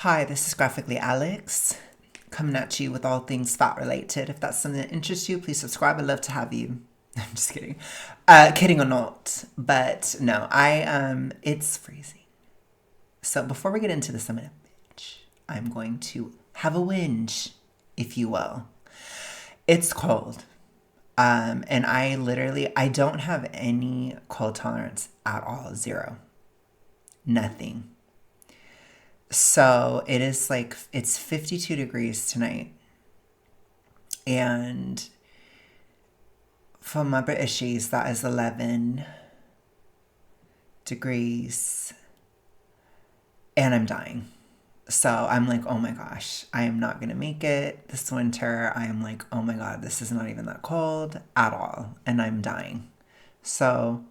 Hi, this is Graphically Alex, coming at you with all things fat related. If that's something that interests you, please subscribe. I'd love to have you. I'm just kidding. Kidding or not, but no, it's freezing. So before we get into this, I'm going to have a whinge, if you will. It's cold. And I don't have any cold tolerance at all. Zero. Nothing. So it is like, it's 52 degrees tonight. And for my Britishies, that is 11 degrees. And I'm dying. So I'm like, oh my gosh, I am not going to make it this winter. I am like, oh my God, this is not even that cold at all. And I'm dying. So,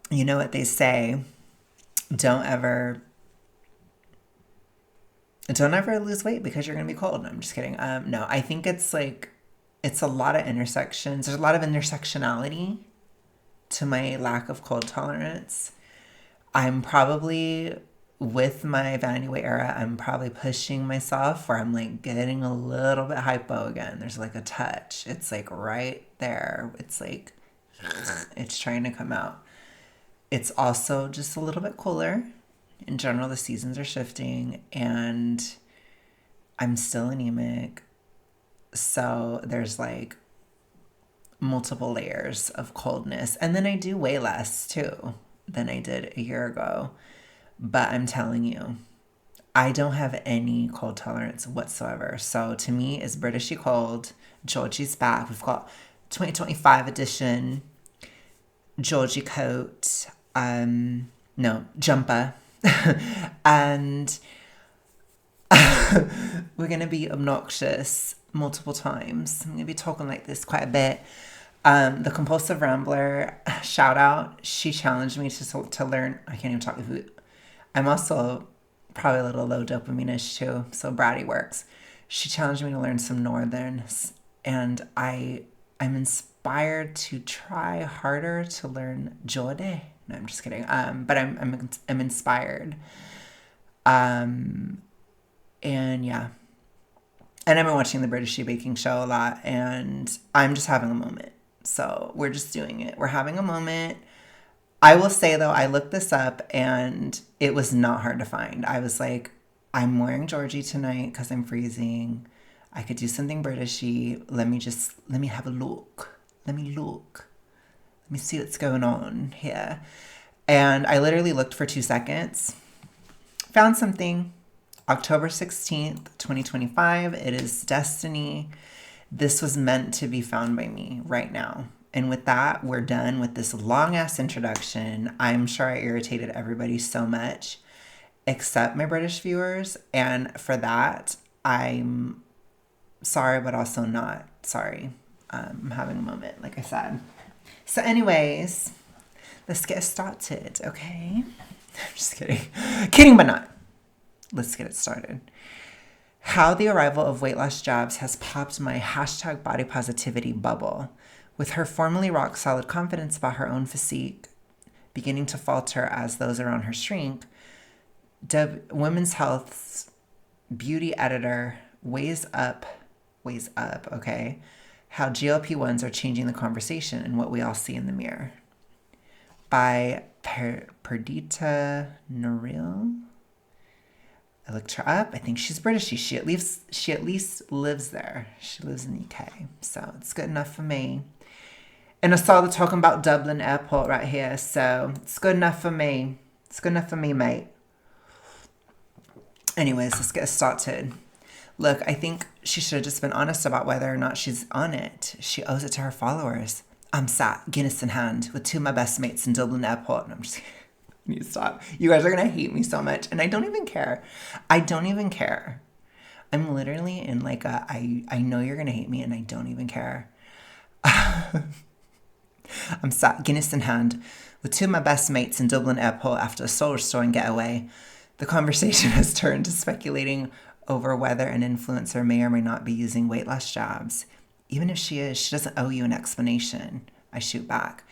you know what they say? Don't ever lose weight because you're going to be cold. No, I'm just kidding. No, I think it's a lot of intersections. There's a lot of intersectionality to my lack of cold tolerance. I'm probably, with my vanity weight era, I'm probably pushing myself where I'm like getting a little bit hypo again. There's like a touch. It's like right there. It's like, it's trying to come out. It's also just a little bit cooler. In general, the seasons are shifting and I'm still anemic. So there's like multiple layers of coldness. And then I do weigh less too than I did a year ago. But I'm telling you, I don't have any cold tolerance whatsoever. So to me, it's Britishy cold. Georgie's back. We've got 2025 edition Georgie coat. No, jumper. And we're going to be obnoxious multiple times. I'm going to be talking like this quite a bit. The compulsive rambler, shout out. She challenged me to learn. I can't even talk with you. I'm also probably a little low dopamine-ish too. So bratty works. She challenged me to learn some Northerns, and I'm inspired to try harder to learn Geordie. No, I'm just kidding. But I'm inspired. And yeah. And I've been watching the Britishy baking show a lot, and I'm just having a moment. So we're just doing it. We're having a moment. I will say though, I looked this up and it was not hard to find. I was like, I'm wearing Georgie tonight because I'm freezing. I could do something Britishy. Let me have a look. Let me look. Let me see what's going on here. And I literally looked for 2 seconds. Found something. October 16th, 2025. It is destiny. This was meant to be found by me right now. And with that, we're done with this long ass introduction. I'm sure I irritated everybody so much, except my British viewers. And for that, I'm sorry, but also not sorry. I'm having a moment, like I said. So anyways, let's get started, okay? I'm just kidding. Kidding, but not. Let's get it started. How the arrival of weight loss jabs has popped my hashtag body positivity bubble. With her formerly rock solid confidence about her own physique beginning to falter as those around her shrink, Women's Health's beauty editor weighs up, okay, how GLP-1s are changing the conversation and what we all see in the mirror. By Perdita Noril. I looked her up. I think she's British. She at least lives there. She lives in the UK. So it's good enough for me. And I saw the talking about Dublin Airport right here. So it's good enough for me. It's good enough for me, mate. Anyways, let's get started. Look, I think she should have just been honest about whether or not she's on it. She owes it to her followers. I'm sat, Guinness in hand, with two of my best mates in Dublin Airport. And I'm just kidding. I need to stop. You guys are going to hate me so much. And I don't even care. I don't even care. I'm literally in like I know you're going to hate me and I don't even care. I'm sat, Guinness in hand, with two of my best mates in Dublin Airport after a soul restoring getaway. The conversation has turned to speculating over whether an influencer may or may not be using weight loss jabs. Even if she is, she doesn't owe you an explanation. I shoot back.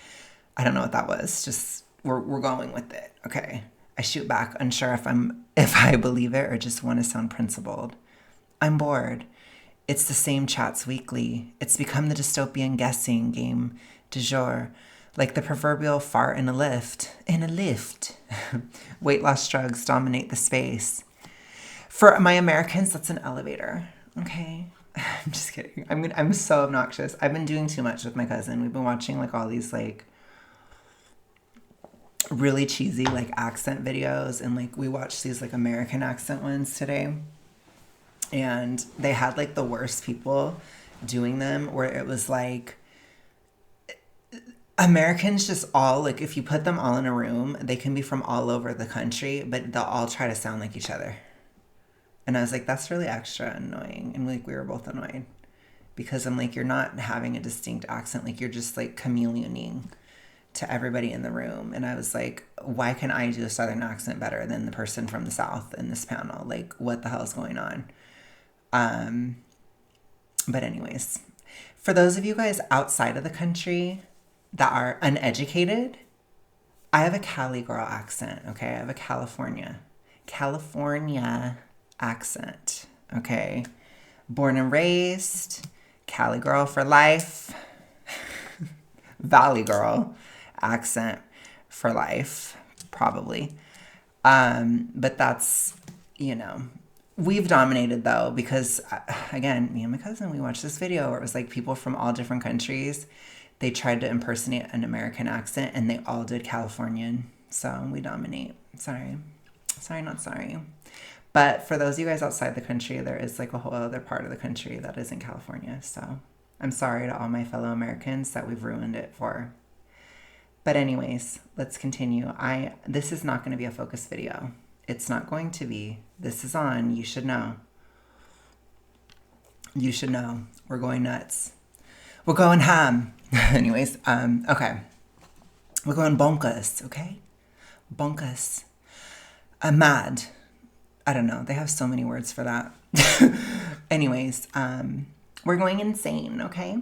I don't know what that was. Just, we're going with it. Okay. I shoot back, unsure if I believe it or just want to sound principled. I'm bored. It's the same chats weekly. It's become the dystopian guessing game du jour. Like the proverbial fart in a lift. In a lift. Weight loss drugs dominate the space. For my Americans, that's an elevator. Okay? I'm just kidding. I'm so obnoxious. I've been doing too much with my cousin. We've been watching like all these like really cheesy like accent videos, and like we watched these like American accent ones today. And they had like the worst people doing them, where it was like Americans just all like, if you put them all in a room, they can be from all over the country, but they'll all try to sound like each other. And I was like, that's really extra annoying. And like we were both annoyed because I'm like, you're not having a distinct accent, like you're just like chameleoning to everybody in the room. And I was like, why can I do a Southern accent better than the person from the South in this panel? Like, what the hell is going on? But anyways, for those of you guys outside of the country that are uneducated, I have a Cali girl accent, okay? I have a California accent, okay? Born and raised, Cali girl for life, Valley girl accent for life, probably. But that's, you know, we've dominated though, because again, me and my cousin, we watched this video where it was like people from all different countries. They tried to impersonate an American accent and they all did Californian. So we dominate. Sorry, not sorry. But for those of you guys outside the country, there is like a whole other part of the country that isn't California. So I'm sorry to all my fellow Americans that we've ruined it for. But anyways, let's continue. This is not going to be a focus video. It's not going to be. This is on. You should know. You should know. We're going nuts. We're going ham. Anyways, okay. We're going bonkers, okay? Bonkers. Mad. I don't know. They have so many words for that. Anyways, we're going insane, okay?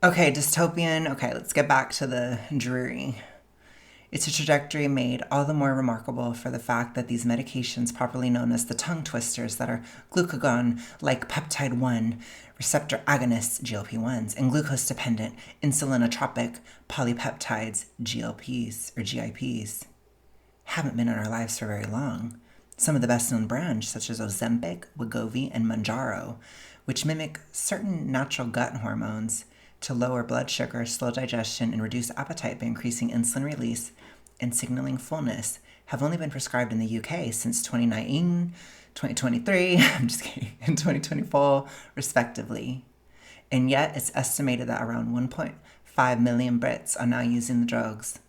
Okay, dystopian. Okay, let's get back to the dreary. It's a trajectory made all the more remarkable for the fact that these medications, properly known as the tongue twisters, that are glucagon-like peptide 1 receptor agonists, GLP-1s, and glucose-dependent insulinotropic polypeptides, GLPs or GIPs, haven't been in our lives for very long. Some of the best-known brands, such as Ozempic, Wegovy, and Mounjaro, which mimic certain natural gut hormones to lower blood sugar, slow digestion, and reduce appetite by increasing insulin release and signaling fullness, have only been prescribed in the UK since 2019, 2023, I'm just kidding, and 2024, respectively. And yet, it's estimated that around 1.5 million Brits are now using the drugs,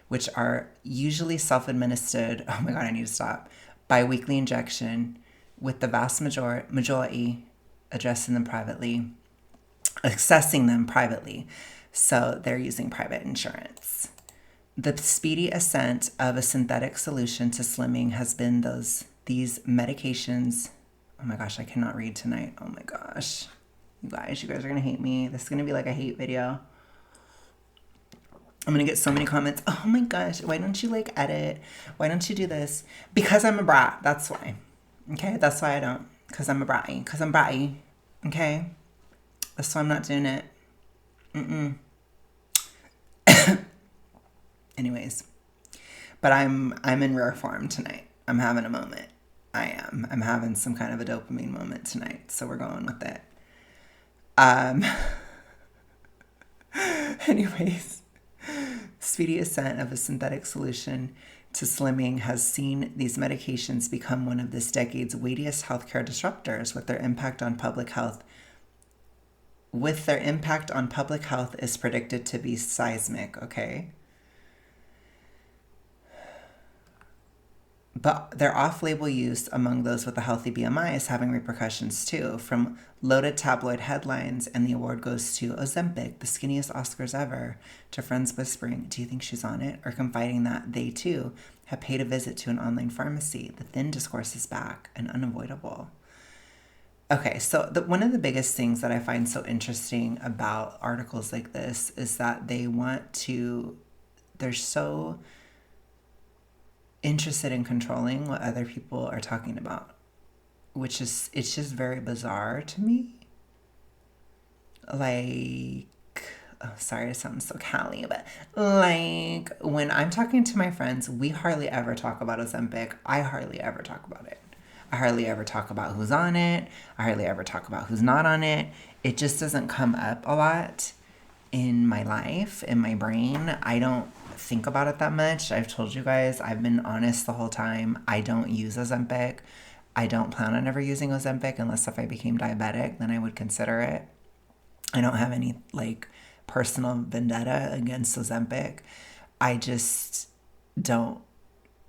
which are usually self-administered, oh my god, I need to stop, bi-weekly injection, with the vast majority accessing them privately. So they're using private insurance. The speedy ascent of a synthetic solution to slimming has been these medications. Oh my gosh, I cannot read tonight. Oh my gosh. You guys are going to hate me. This is going to be like a hate video. I'm going to get so many comments. Oh my gosh, why don't you like edit? Why don't you do this? Because I'm a brat. That's why. Okay, that's why I don't. Because I'm a bratty. Because I'm bratty. Okay? That's why I'm not doing it. Anyways. But I'm in rare form tonight. I'm having a moment. I am. I'm having some kind of a dopamine moment tonight. So we're going with it. Anyways. Speedy ascent of a synthetic solution to slimming has seen these medications become one of this decade's weightiest healthcare disruptors, with their impact on public health is predicted to be seismic, okay? But their off-label use among those with a healthy BMI is having repercussions too, from loaded tabloid headlines and the award goes to Ozempic, the skinniest Oscars ever, to friends whispering, do you think she's on it? Or confiding that they too have paid a visit to an online pharmacy. The thin discourse is back and unavoidable. Okay, so one of the biggest things that I find so interesting about articles like this is that they're so interested in controlling what other people are talking about, it's just very bizarre to me. Like, oh, sorry, it sounds so Cali, but like when I'm talking to my friends, we hardly ever talk about Ozempic. I hardly ever talk about it. I hardly ever talk about who's on it. I hardly ever talk about who's not on it. It just doesn't come up a lot in my life, in my brain. I don't think about it that much. I've told you guys, I've been honest the whole time. I don't use Ozempic. I don't plan on ever using Ozempic unless if I became diabetic, then I would consider it. I don't have any like personal vendetta against Ozempic. I just don't.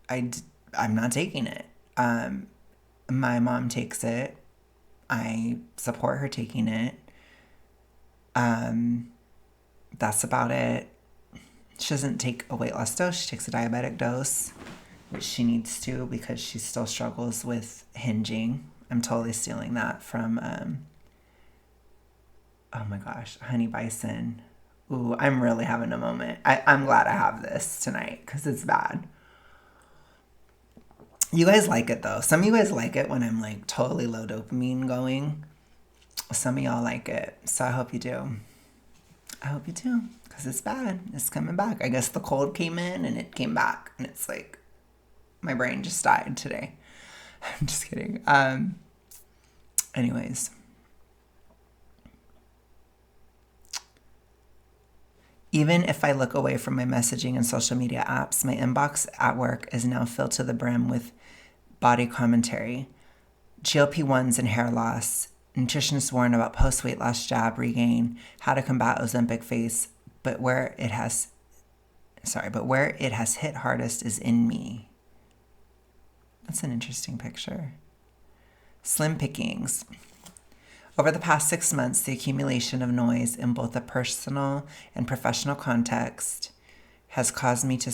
I'm not taking it. My mom takes it. I support her taking it. That's about it. She doesn't take a weight loss dose. She takes a diabetic dose, which she needs to because she still struggles with hinging. I'm totally stealing that from, oh my gosh, Honey Bison. Ooh, I'm really having a moment. I'm glad I have this tonight because it's bad. You guys like it though. Some of you guys like it when I'm like totally low dopamine going. Some of y'all like it. So I hope you do. I hope you do. Because it's bad. It's coming back. I guess the cold came in and it came back. And it's like my brain just died today. I'm just kidding. Anyways. Even if I look away from my messaging and social media apps, my inbox at work is now filled to the brim with body commentary, GLP-1s and hair loss, nutritionists warn about post-weight loss jab regain, how to combat Ozempic face, but where it has hit hardest is in me. That's an interesting picture. Slim pickings. Over the past 6 months, the accumulation of noise in both the personal and professional context has caused me to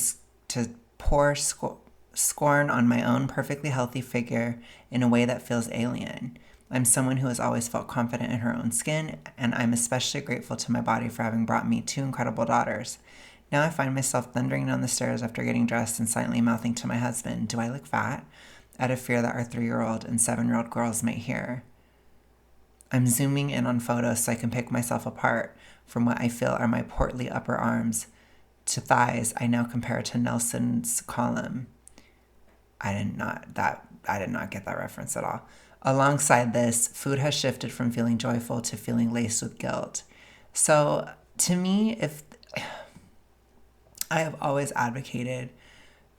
pour scorn on my own perfectly healthy figure in a way that feels alien. I'm someone who has always felt confident in her own skin, and I'm especially grateful to my body for having brought me 2 incredible daughters. Now I find myself thundering down the stairs after getting dressed and silently mouthing to my husband, "Do I look fat?" out of fear that our 3-year-old and 7-year-old girls might hear. I'm zooming in on photos so I can pick myself apart from what I feel are my portly upper arms to thighs I now compare to Nelson's column. I did not get that reference at all. Alongside this, food has shifted from feeling joyful to feeling laced with guilt. So to me, if I have always advocated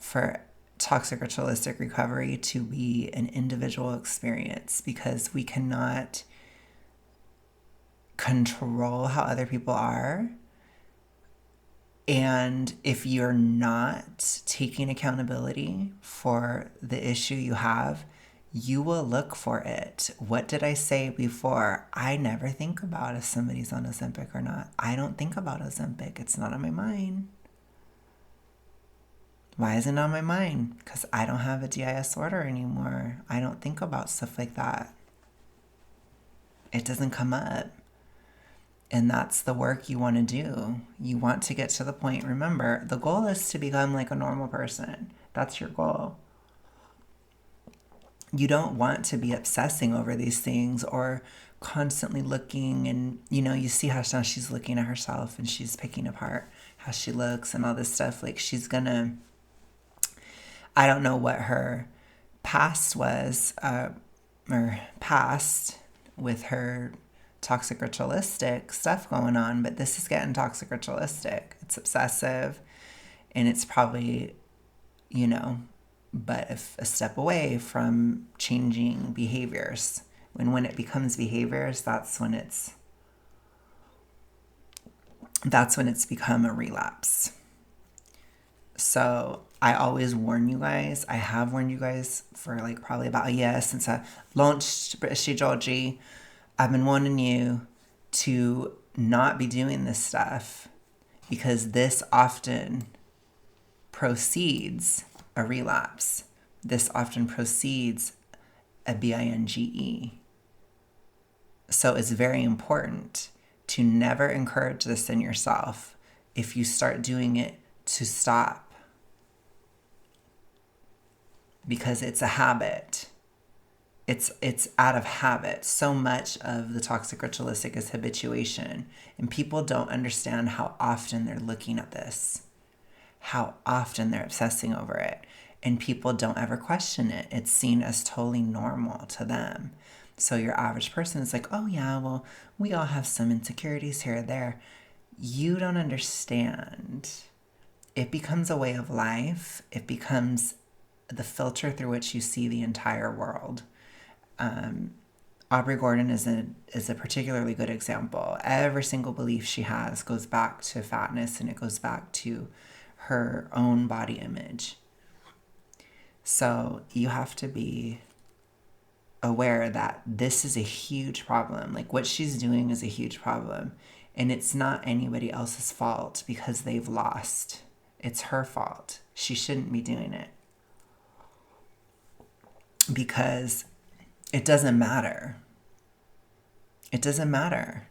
for toxic ritualistic recovery to be an individual experience because we cannot control how other people are. And if you're not taking accountability for the issue you have, you will look for it. What did I say before? I never think about if somebody's on Ozempic or not. I don't think about Ozempic. It's not on my mind. Why isn't it on my mind? Because I don't have a DIS order anymore. I don't think about stuff like that. It doesn't come up. And that's the work you want to do. You want to get to the point. Remember, the goal is to become like a normal person. That's your goal. You don't want to be obsessing over these things or constantly looking and, you see how now she's looking at herself and she's picking apart how she looks and all this stuff. Like I don't know what her past was, or past with her toxic ritualistic stuff going on, but this is getting toxic ritualistic. It's obsessive and it's probably, but a step away from changing behaviors. When it becomes behaviors, that's when it's become a relapse. So I always warn you guys. I have warned you guys for like probably about a year since I launched Britishy Georgie. I've been warning you to not be doing this stuff because this often precedes a relapse. This often precedes a binge. So it's very important to never encourage this in yourself. If you start doing it, to stop, because it's a habit. It's out of habit. So much of the toxic ritualistic is habituation, and people don't understand how often they're looking at this, how often they're obsessing over it, and people don't ever question it. It's seen as totally normal to them. So your average person is like, oh yeah, well, we all have some insecurities here or there. You don't understand. It becomes a way of life. It becomes the filter through which you see the entire world. Aubrey Gordon is a particularly good example. Every single belief she has goes back to fatness, and it goes back to her own body image. So you have to be aware that this is a huge problem. Like, what she's doing is a huge problem, and it's not anybody else's fault because they've lost. It's her fault. She shouldn't be doing it, because it doesn't matter. It doesn't matter.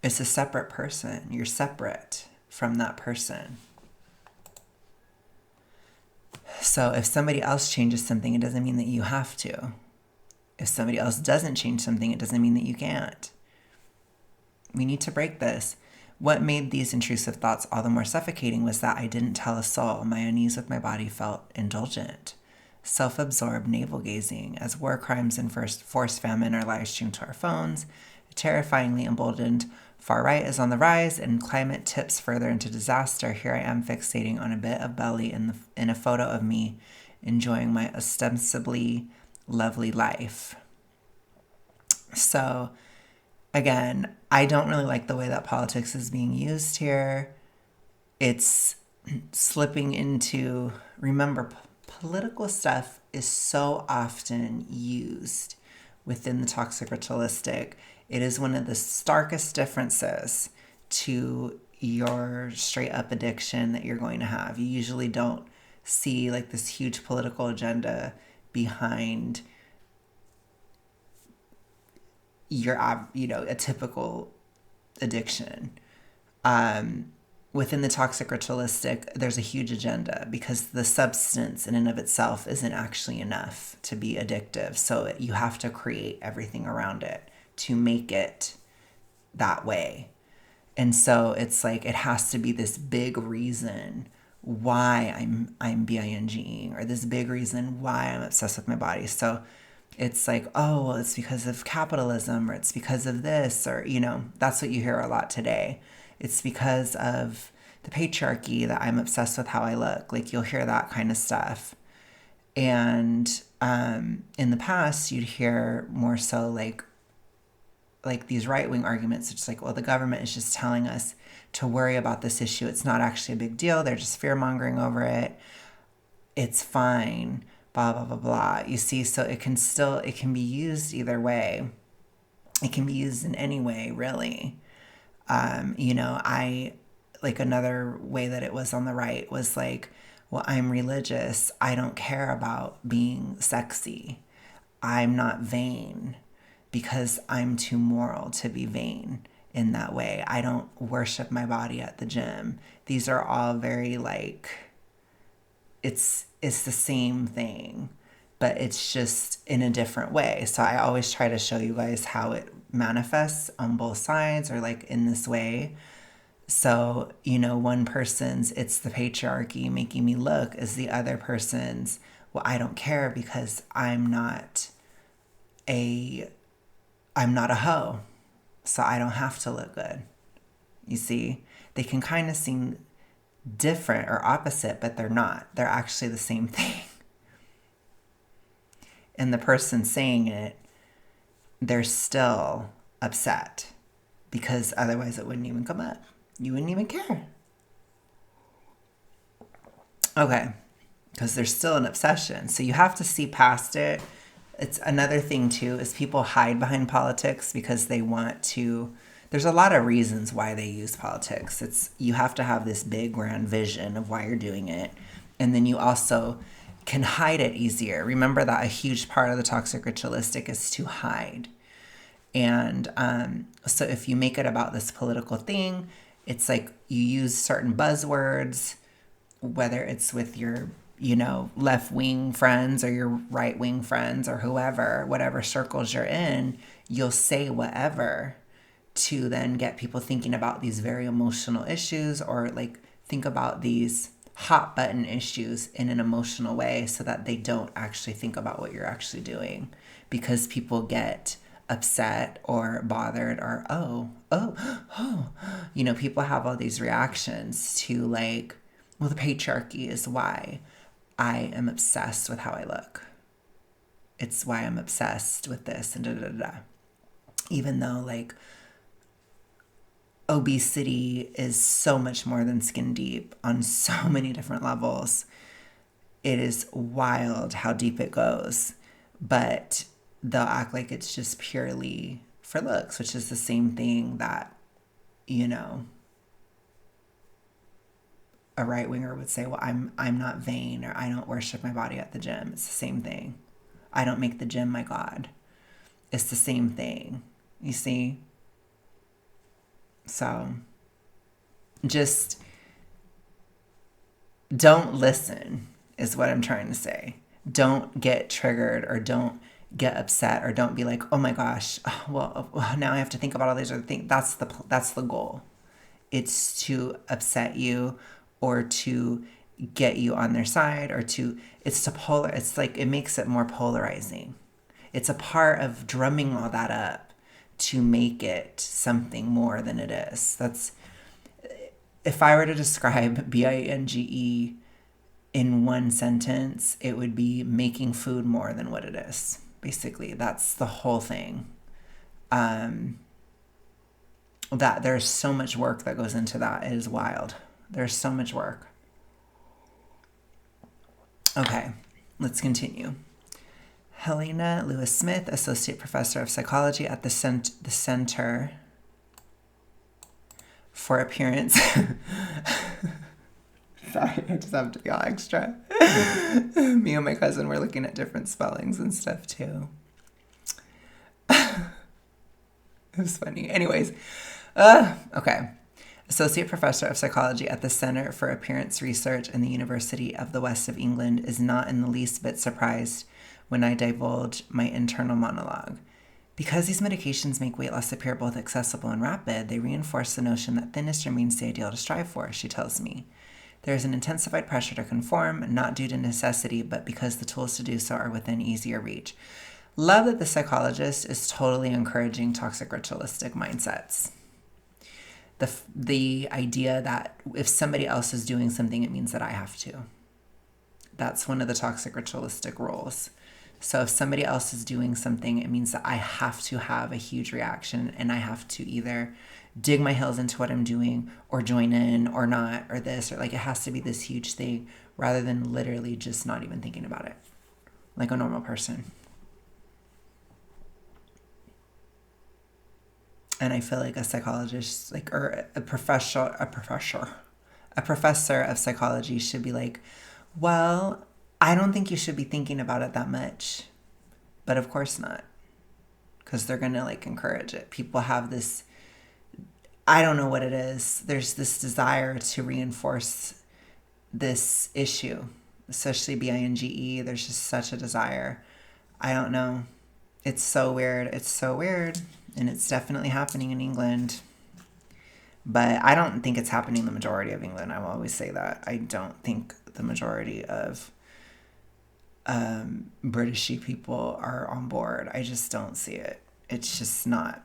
It's a separate person. You're separate from that person. So if somebody else changes something, it doesn't mean that you have to. If somebody else doesn't change something, it doesn't mean that you can't. We need to break this. What made these intrusive thoughts all the more suffocating was that I didn't tell a soul. My unease with my body felt indulgent. Self-absorbed navel-gazing as war crimes and forced famine are live-streamed to our phones. Terrifyingly emboldened, far right is on the rise, and climate tips further into disaster. Here I am fixating on a bit of belly in a photo of me enjoying my ostensibly lovely life. So, again, I don't really like the way that politics is being used here. It's slipping into, remember, political stuff is so often used within the toxic ritualistic. It is one of the starkest differences to your straight up addiction that you're going to have. You usually don't see like this huge political agenda behind your, a typical addiction. Within the toxic ritualistic, there's a huge agenda because the substance in and of itself isn't actually enough to be addictive. So you have to create everything around it to make it that way. And so it's like it has to be this big reason why I'm binging, or this big reason why I'm obsessed with my body. So it's like, oh, well, it's because of capitalism, or it's because of this, or, that's what you hear a lot today. It's because of the patriarchy that I'm obsessed with how I look. Like, you'll hear that kind of stuff. And in the past, you'd hear more so like these right-wing arguments. It's like, well, the government is just telling us to worry about this issue. It's not actually a big deal. They're just fear-mongering over it. It's fine, blah, blah, blah, blah. You see, so it can be used either way. It can be used in any way, really. I like, another way that it was on the right was like, well, I'm religious. I don't care about being sexy. I'm not vain because I'm too moral to be vain in that way. I don't worship my body at the gym. These are all very like, it's the same thing, but it's just in a different way. So I always try to show you guys how it manifests on both sides, or like in this way. So, one person's, it's the patriarchy making me look, is the other person's, well, I don't care because I'm not a hoe, so I don't have to look good. You see, they can kind of seem different or opposite, but they're not. They're actually the same thing. And the person saying it, they're still upset, because otherwise it wouldn't even come up. You wouldn't even care. Okay, because there's still an obsession. So you have to see past it. It's another thing too, is people hide behind politics because they want to. There's a lot of reasons why they use politics. You have to have this big grand vision of why you're doing it. And then you also can hide it easier. Remember that a huge part of the toxic ritualistic is to hide. And so if you make it about this political thing, it's like you use certain buzzwords, whether it's with your, left wing friends or your right wing friends or whoever, whatever circles you're in, you'll say whatever to then get people thinking about these very emotional issues, or like think about these hot button issues in an emotional way so that they don't actually think about what you're actually doing, because people get upset or bothered or people have all these reactions to like, well, the patriarchy is why I am obsessed with how I look. It's why I'm obsessed with this and da da da. Even though like obesity is so much more than skin deep on so many different levels. It is wild how deep it goes. But they'll act like it's just purely for looks, which is the same thing that, a right winger would say, well, I'm not vain, or I don't worship my body at the gym. It's the same thing. I don't make the gym my God. It's the same thing. You see? So just don't listen is what I'm trying to say. Don't get triggered, or don't get upset, or don't be like, oh my gosh, well, now I have to think about all these other things. That's the goal. It's to upset you, or to get you on their side, or it's like, it makes it more polarizing. It's a part of drumming all that up to make it something more than it is. If I were to describe BINGE in one sentence, it would be making food more than what it is. Basically, that's the whole thing. That there's so much work that goes into that. It is wild. There's so much work. Okay, let's continue. Helena Lewis Smith, Associate Professor of Psychology at the Center for Appearance. Sorry, I just have to be all extra. Me and my cousin were looking at different spellings and stuff too. It was funny. Anyways, okay. Associate Professor of Psychology at the Center for Appearance Research in the University of the West of England is not in the least bit surprised when I divulge my internal monologue. Because these medications make weight loss appear both accessible and rapid, they reinforce the notion that thinness remains the ideal to strive for, she tells me. There is an intensified pressure to conform, not due to necessity, but because the tools to do so are within easier reach. Love that the psychologist is totally encouraging toxic ritualistic mindsets. The idea that if somebody else is doing something, it means that I have to. That's one of the toxic ritualistic roles. So if somebody else is doing something, it means that I have to have a huge reaction, and I have to either dig my heels into what I'm doing, or join in, or not, or this, or like, it has to be this huge thing, rather than literally just not even thinking about it like a normal person. And I feel like a psychologist, like, or a professor of psychology should be like, well, I don't think you should be thinking about it that much. But of course not. Because they're going to like encourage it. People have this, I don't know what it is. There's this desire to reinforce this issue, especially BINGE. There's just such a desire. I don't know. It's so weird. It's so weird. And it's definitely happening in England. But I don't think it's happening in the majority of England. I will always say that. I don't think the majority of Britishy people are on board. I just don't see it. It's just not,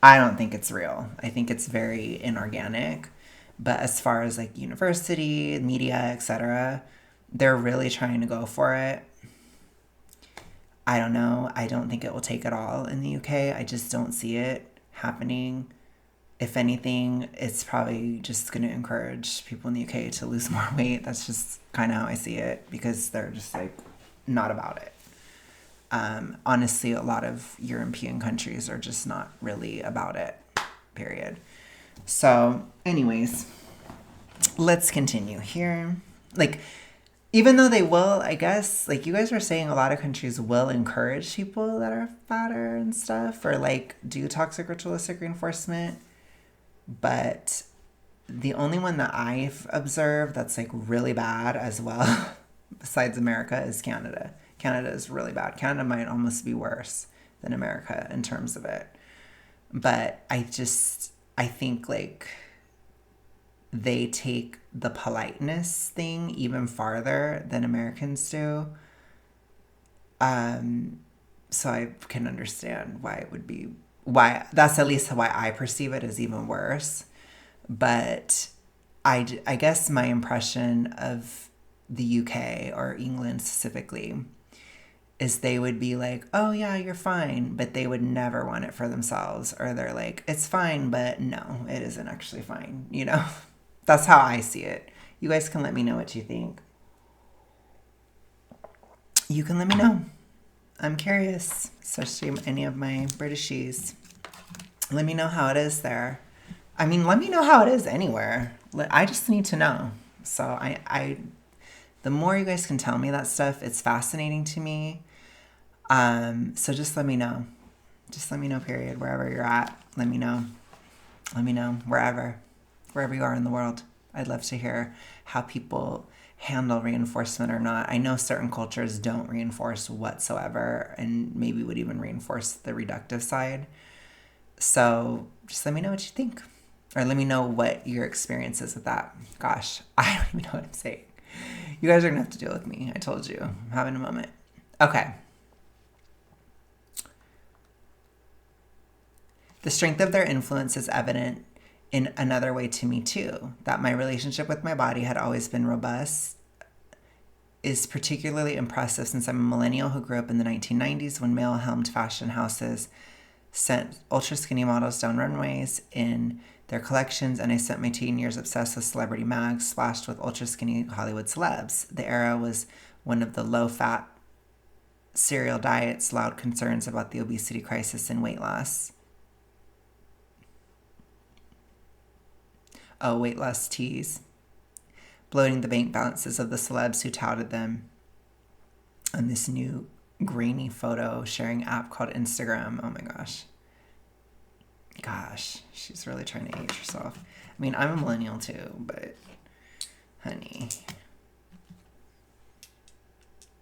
I don't think it's real. I think it's very inorganic. But as far as like university, media, etc., they're really trying to go for it. I don't know. I don't think it will take it all in the UK. I just don't see it happening. If anything, it's probably just going to encourage people in the UK to lose more weight. That's just kind of how I see it, because they're just like not about it. Honestly, a lot of European countries are just not really about it, period. So anyways, let's continue here. Like, Even though they will, I guess, like you guys were saying, a lot of countries will encourage people that are fatter and stuff, or like do toxic ritualistic reinforcement. But the only one that I've observed that's like really bad as well, besides America, is Canada. Canada is really bad. Canada might almost be worse than America in terms of it. But I think like they take the politeness thing even farther than Americans do. So I can understand why it would be, why that's at least why I perceive it as even worse. But I guess my impression of the UK or England specifically is they would be like, oh yeah, you're fine, but they would never want it for themselves. Or they're like, it's fine, but no, it isn't actually fine, you know? That's how I see it. You guys can let me know what you think. You can let me know. I'm curious, especially any of my Britishies. Let me know how it is there. I mean, let me know how it is anywhere. I just need to know. So the more you guys can tell me that stuff, it's fascinating to me. So just let me know. Just let me know, period. Wherever you're at, let me know. Let me know. Wherever you are in the world. I'd love to hear how people handle reinforcement or not. I know certain cultures don't reinforce whatsoever and maybe would even reinforce the reductive side. So just let me know what you think. Or let me know what your experience is with that. Gosh, I don't even know what I'm saying. You guys are going to have to deal with me. I told you. I'm having a moment. Okay. The strength of their influence is evident in another way to me too, that my relationship with my body had always been robust is particularly impressive since I'm a millennial who grew up in the 1990s when male-helmed fashion houses sent ultra skinny models down runways in their collections, and I spent my teen years obsessed with celebrity mags splashed with ultra skinny Hollywood celebs. The era was one of the low-fat cereal diets, loud concerns about the obesity crisis and weight loss. Oh, weight loss teas. Bloating the bank balances of the celebs who touted them on this new grainy photo sharing app called Instagram. Oh my gosh. Gosh, she's really trying to age herself. I mean, I'm a millennial too, but honey,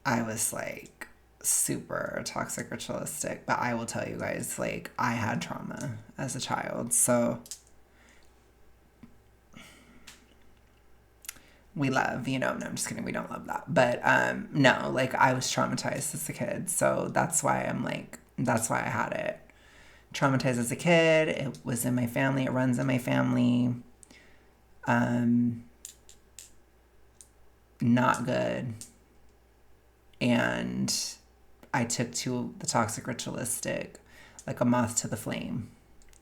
I was like super toxic ritualistic, but I will tell you guys, like, I had trauma as a child, so we love, no, I'm just kidding. We don't love that. But no, like I was traumatized as a kid. So that's why that's why I had it. Traumatized as a kid. It was in my family. It runs in my family. Not good. And I took to the toxic ritualistic like a moth to the flame.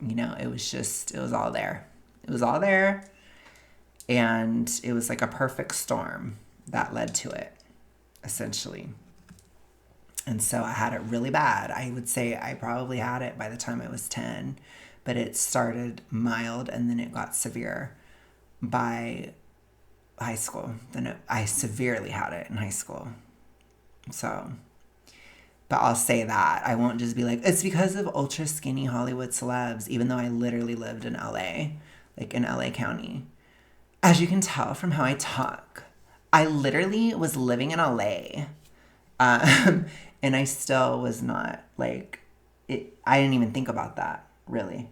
It was all there. It was all there. And it was like a perfect storm that led to it, essentially. And so I had it really bad. I would say I probably had it by the time I was 10, but it started mild and then it got severe by high school. Then I severely had it in high school. So, but I'll say that. I won't just be like, it's because of ultra skinny Hollywood celebs, even though I literally lived in LA, like in LA County. As you can tell from how I talk, I literally was living in LA. And I still was not like it. I didn't even think about that really.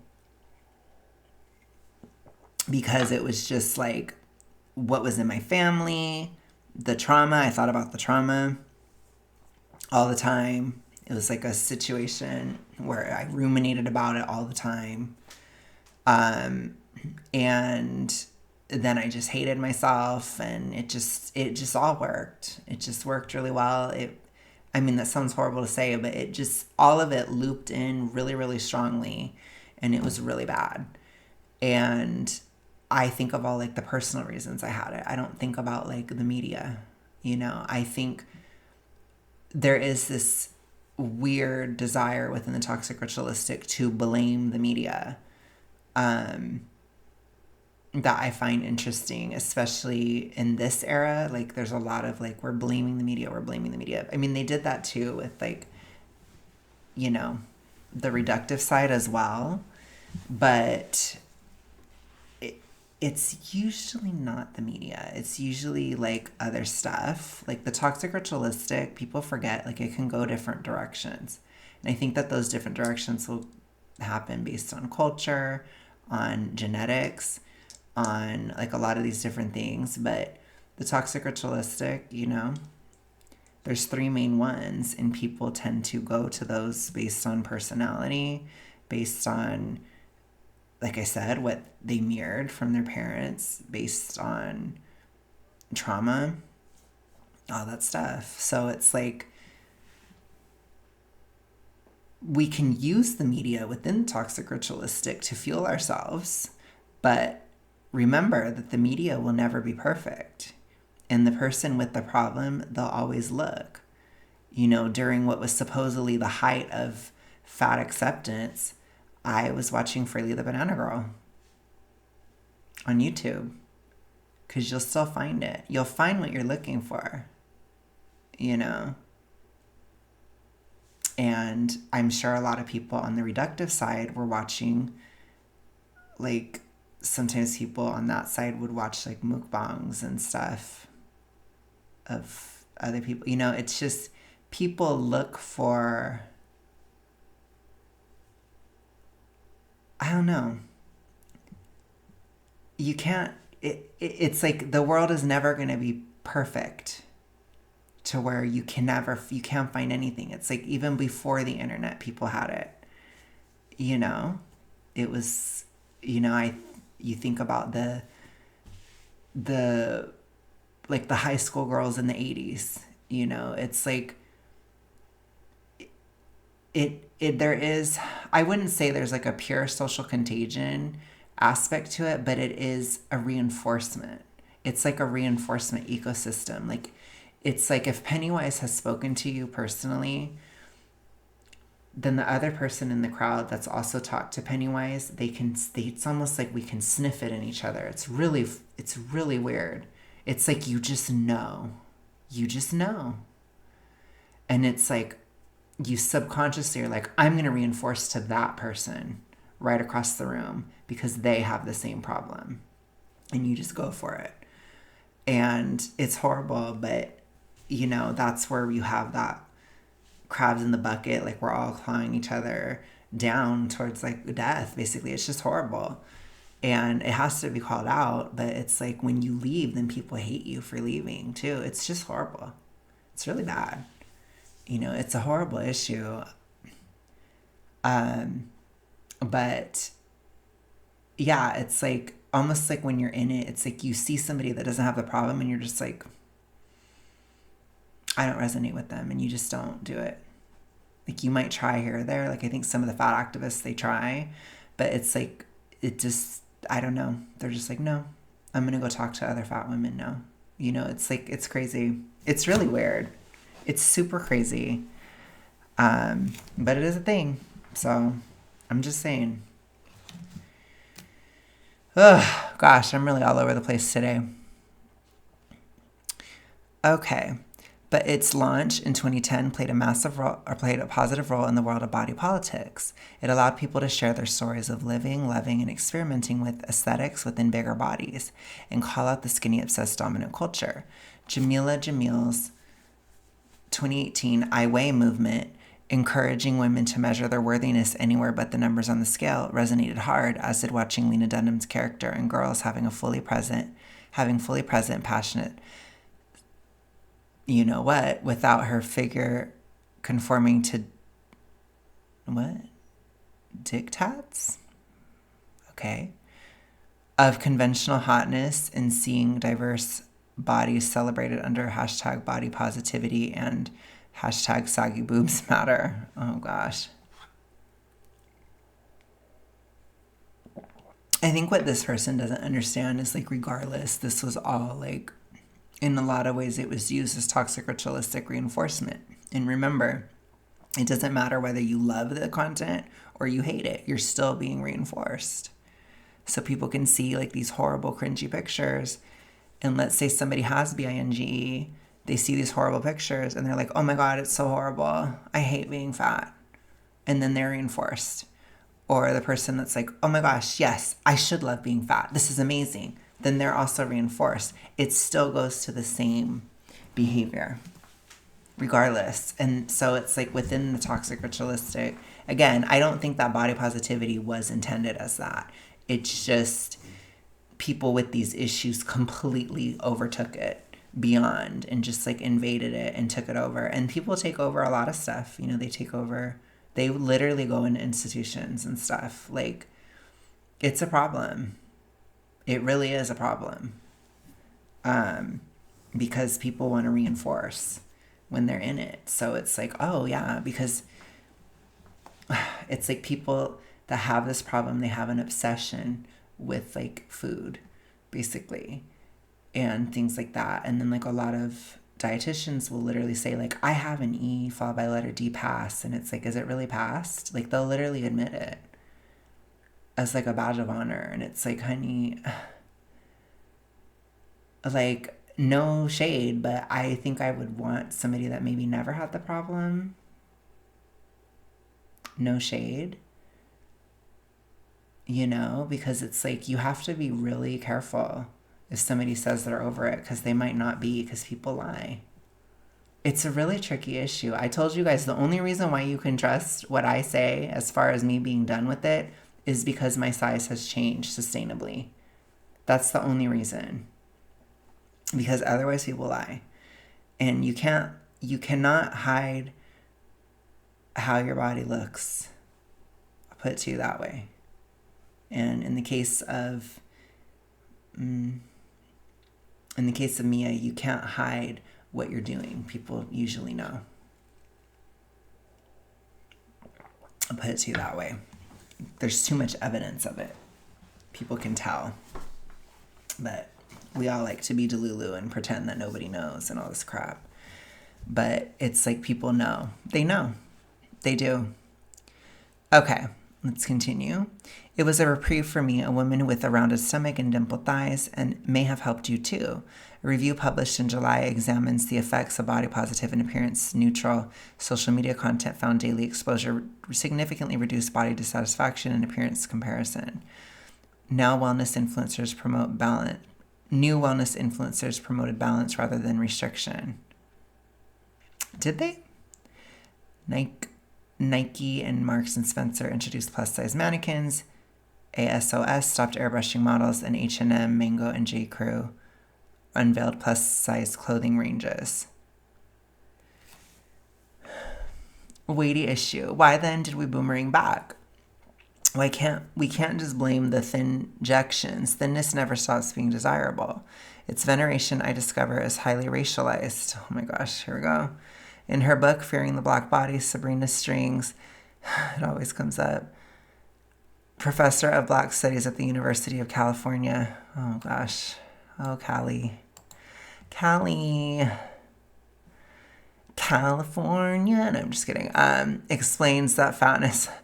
Because it was just like what was in my family, the trauma. I thought about the trauma all the time. It was like a situation where I ruminated about it all the time. And then I just hated myself, and it just all worked. It just worked really well. That sounds horrible to say, but all of it looped in really, really strongly, and it was really bad. And I think of all like the personal reasons I had it. I don't think about like the media, I think there is this weird desire within the toxic ritualistic to blame the media. that I find interesting, especially in this era. Like, there's a lot of like, we're blaming the media, we're blaming the media. I mean, they did that too with like, you know, the reductive side as well. But it's usually not the media. It's usually like other stuff. Like the toxic ritualistic, people forget like it can go different directions. And I think that those different directions will happen based on culture, on genetics, on like a lot of these different things. But the toxic ritualistic, there's three main ones, and people tend to go to those based on personality, based on, like I said, what they mirrored from their parents, based on trauma, all that stuff. So it's like we can use the media within toxic ritualistic to fuel ourselves, but remember that the media will never be perfect. And the person with the problem, they'll always look. During what was supposedly the height of fat acceptance, I was watching Freely the Banana Girl on YouTube, because you'll still find it. You'll find what you're looking for, And I'm sure a lot of people on the reductive side were watching, like, sometimes people on that side would watch, like, mukbangs and stuff of other people. It's just people look for, I don't know. You can't, it's like the world is never going to be perfect to where you can't find anything. It's like even before the internet, people had it. It was, you think about the like the high school girls in the 80s, it's like there is, I wouldn't say there's like a pure social contagion aspect to it, but it is a reinforcement. It's like a reinforcement ecosystem. Like, it's like if Pennywise has spoken to you personally, then the other person in the crowd that's also talked to Pennywise, it's almost like we can sniff it in each other. It's really weird. It's like you just know. And it's like you subconsciously are like, I'm going to reinforce to that person right across the room because they have the same problem. And you just go for it. And it's horrible, but, that's where you have that crabs in the bucket. Like, we're all clawing each other down towards, like, death, basically. It's just horrible. And it has to be called out, but it's like when you leave, then people hate you for leaving, too. It's just horrible. It's really bad. It's a horrible issue. But yeah, it's like almost like when you're in it, it's like you see somebody that doesn't have the problem and you're just like, I don't resonate with them, and you just don't do it. Like, you might try here or there. Like, I think some of the fat activists, they try, but it's like, it just, I don't know. They're just like, no, I'm going to go talk to other fat women now. It's like, it's crazy. It's really weird. It's super crazy. But it is a thing. So I'm just saying. Ugh, gosh, I'm really all over the place today. Okay. But its launch in 2010 played a positive role in the world of body politics. It allowed people to share their stories of living, loving, and experimenting with aesthetics within bigger bodies and call out the skinny obsessed dominant culture. Jamila Jamil's 2018 I Weigh movement, encouraging women to measure their worthiness anywhere but the numbers on the scale, resonated hard, as did watching Lena Dunham's character and Girls having fully present, passionate, without her figure conforming to diktats? Okay. Of conventional hotness, and seeing diverse bodies celebrated under hashtag body positivity and hashtag saggy boobs matter. Oh gosh. I think what this person doesn't understand is, like, regardless, this was all, like, in a lot of ways it was used as toxic ritualistic reinforcement. And remember, it doesn't matter whether you love the content or you hate it. You're still being reinforced. so people can see like these horrible, cringy pictures. And let's say somebody has binge, they see these horrible pictures and they're like, oh my God, it's so horrible. I hate being fat. And then they're reinforced. Or the person that's like, oh my gosh, yes, I should love being fat. This is amazing. Then they're also reinforced. It still goes to the same behavior, regardless. And so it's like within the toxic ritualistic, again, I don't think that body positivity was intended as that. It's just people with these issues completely overtook it beyond and just like invaded it and took it over. And people take over a lot of stuff. You know, they literally go into institutions and stuff. Like, it's a problem. It really is a problem. Because people want to reinforce when they're in it. So it's like, oh yeah, because it's like people that have this problem, they have an obsession with like food, basically, and things like that. And then like a lot of dietitians will literally say like, I have an E followed by the letter D pass. And it's like, is it really passed? Like, they'll literally admit it as like a badge of honor. And it's like, honey, like, no shade, but I think I would want somebody that maybe never had the problem. No shade. You know, because it's like you have to be really careful if somebody says they're over it, because they might not be, because people lie. It's a really tricky issue. I told you guys the only reason why you can trust what I say as far as me being done with it is because my size has changed sustainably. That's the only reason. Because otherwise people lie. And you cannot hide how your body looks. I'll put it to you that way. And in the case of Mia, you can't hide what you're doing. People usually know. I'll put it to you that way. There's too much evidence of it. People can tell. But we all like to be Delulu and pretend that nobody knows and all this crap. But it's like people know. They know. They do. Okay, let's continue. It was a reprieve for me, a woman with a rounded stomach and dimpled thighs, and may have helped you too. A review published in July examines the effects of body positive and appearance neutral social media content found daily exposure significantly reduced body dissatisfaction and appearance comparison. New wellness influencers promoted balance rather than restriction. Did they? Nike and Marks and Spencer introduced plus-size mannequins. ASOS stopped airbrushing models, and H&M, Mango, and J. Crew unveiled plus-size clothing ranges. Weighty issue. Why then did we boomerang back? We can't just blame the thin injections. Thinness never stops being desirable. Its veneration, I discover, is highly racialized. Oh my gosh, here we go. In her book, Fearing the Black Body, Sabrina Strings, it always comes up, professor of Black Studies at the University of California. Oh gosh. Oh, California. No, I'm just kidding. Explains that fatness. I'm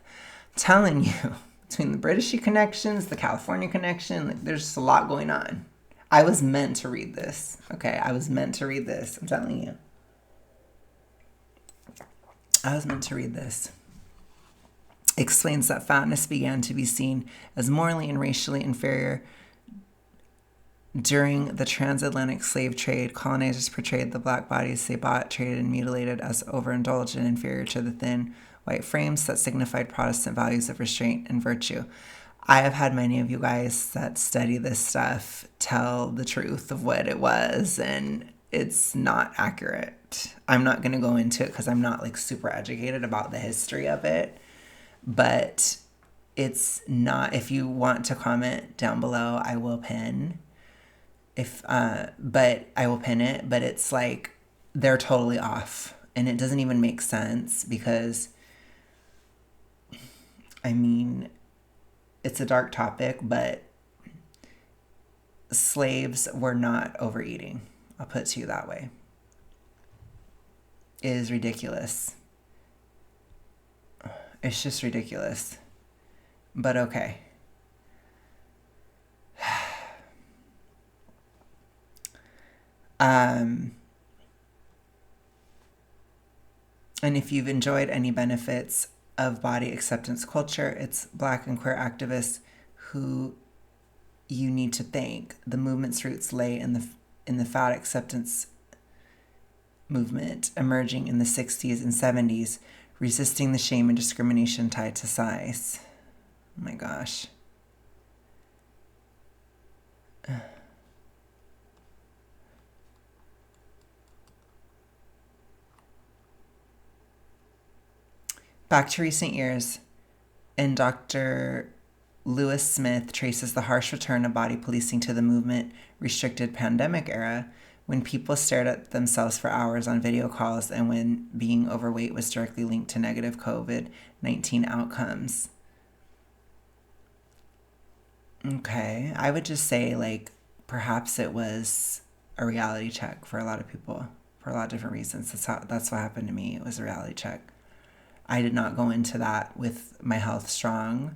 telling you, between the Britishy connections, the California connection, like, there's just a lot going on. I was meant to read this. Okay, I was meant to read this. I'm telling you. I was meant to read this. Explains that fatness began to be seen as morally and racially inferior. During the transatlantic slave trade, colonizers portrayed the black bodies they bought, traded, and mutilated as overindulgent and inferior to the thin white frames that signified Protestant values of restraint and virtue. I have had many of you guys that study this stuff tell the truth of what it was, and it's not accurate. I'm not going to go into it because I'm not like super educated about the history of it, but it's not. If you want to comment down below, I will pin. But I will pin it, but it's like they're totally off, and it doesn't even make sense because, I mean, it's a dark topic, but slaves were not overeating. I'll put it to you that way. It is ridiculous. It's just ridiculous. But okay. And if you've enjoyed any benefits of body acceptance culture, it's Black and queer activists who you need to thank. The movement's roots lay in the fat acceptance movement emerging in the 60s and 70s, resisting the shame and discrimination tied to size. Oh my gosh. Back to recent years, and Dr. Lewis Smith traces the harsh return of body policing to the movement-restricted pandemic era, when people stared at themselves for hours on video calls and when being overweight was directly linked to negative COVID-19 outcomes. Okay, I would just say, like, perhaps it was a reality check for a lot of people for a lot of different reasons. That's what happened to me. It was a reality check. I did not go into that with my health strong,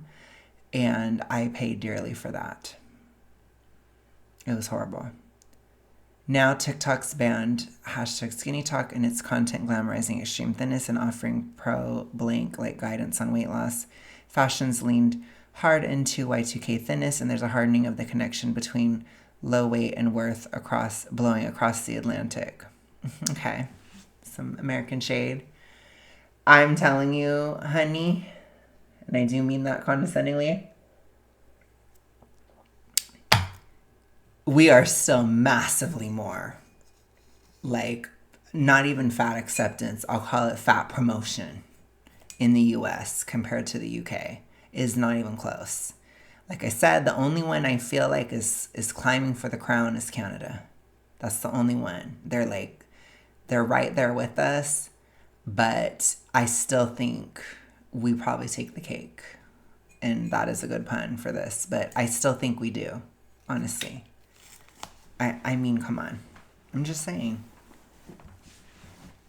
and I paid dearly for that. It was horrible. Now TikTok's banned #SkinnyTalk and its content glamorizing extreme thinness and offering pro-blank like guidance on weight loss. Fashion's leaned hard into Y2K thinness, and there's a hardening of the connection between low weight and worth blowing across the Atlantic. Okay, some American shade. I'm telling you, honey, and I do mean that condescendingly, we are still massively more like not even fat acceptance. I'll call it fat promotion in the US compared to the UK is not even close. Like I said, the only one I feel like is climbing for the crown is Canada. That's the only one. They're right there with us, but I still think we probably take the cake. And that is a good pun for this, but I still think we do, honestly. I mean, come on. I'm just saying.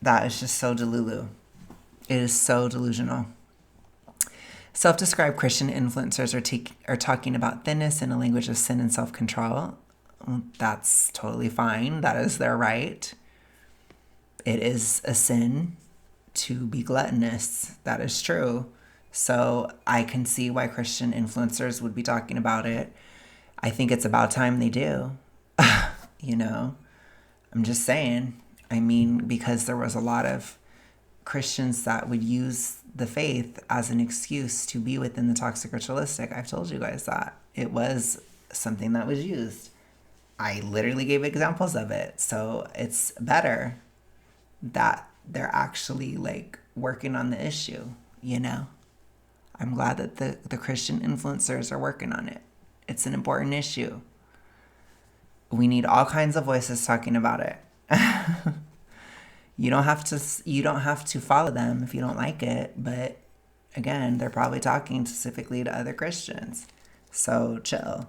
That is just so delulu. It is so delusional. Self-described Christian influencers are talking about thinness in a language of sin and self-control. That's totally fine. That is their right. It is a sin to be gluttonous. That is true. So I can see why Christian influencers would be talking about it. I think it's about time they do. You know, I'm just saying. I mean, because there was a lot of Christians that would use the faith as an excuse to be within the toxic ritualistic. I've told you guys that. It was something that was used. I literally gave examples of it. So it's better that they're actually like working on the issue, you know? I'm glad that the Christian influencers are working on it. It's an important issue. We need all kinds of voices talking about it. You don't have to follow them if you don't like it, but again, they're probably talking specifically to other Christians. So chill.